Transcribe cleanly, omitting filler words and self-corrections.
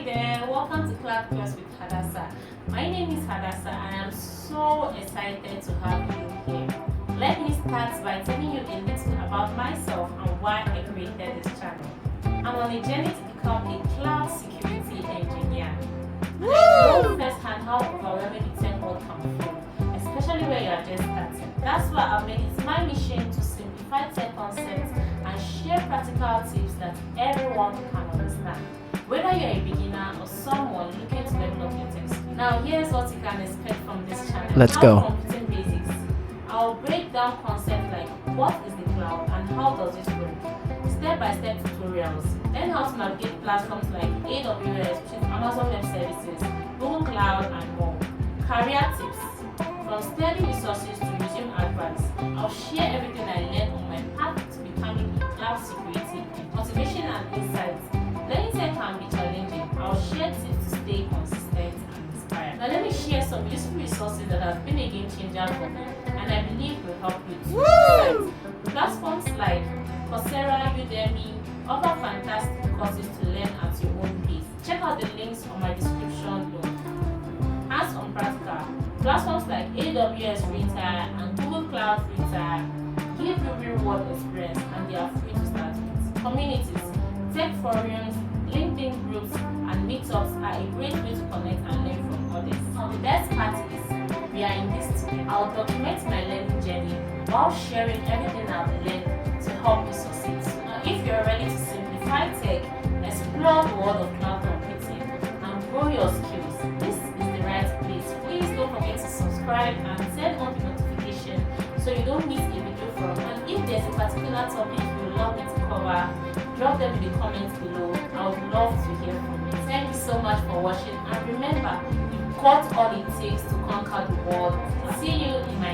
Hi there, welcome to Cloud Course with Hadassah. My name is Hadassah and I'm so excited to have you here. Let me start by telling you a little about myself and why I created this channel. I'm on a journey to become a cloud security engineer. And I know firsthand how overwhelming the tech world can feel, especially when you are just starting. That's why I've made it my mission to simplify tech concepts and share practical tips that everyone can understand, whether you're a beginner or someone looking to develop your tech skills. Now here's what you can expect from this channel. Let's go. Computing basics. I'll break down concepts like what is the cloud and how does it work, step-by-step tutorials, then how to navigate platforms like AWS, which is Amazon Web Services, Google Cloud, and more. Career tips. From study resources to resume advice, I'll share everything I learned on my path to becoming a cloud security, motivation and insights. Learning tech can be challenging. I'll share tips to stay consistent and inspired. Now let me share some useful resources that have been a game changer for me and I believe will help you too. Platforms like Coursera, Udemy offer fantastic courses to learn at your own pace. Check out the links on my description below. Hands-on practical. Platforms like AWS Retire and Google Cloud Retire give you real-world experience and they are free to start with. Communities, tech forums, LinkedIn groups, and meetups are a great way to connect and learn from others. Now the best part is, we are in this together. I'll document my learning journey while sharing everything I've learned to help you succeed. Now if you're ready to simplify tech, explore the world of cloud computing, and grow your skills, this is the right place. Please don't forget to subscribe and turn on the notification so you don't miss a video from me. And if there's a particular topic you would love me to cover, drop them in the comments below. I would love to hear from you. Thank you so much for watching, and remember, you've got all it takes to conquer the world. See you in my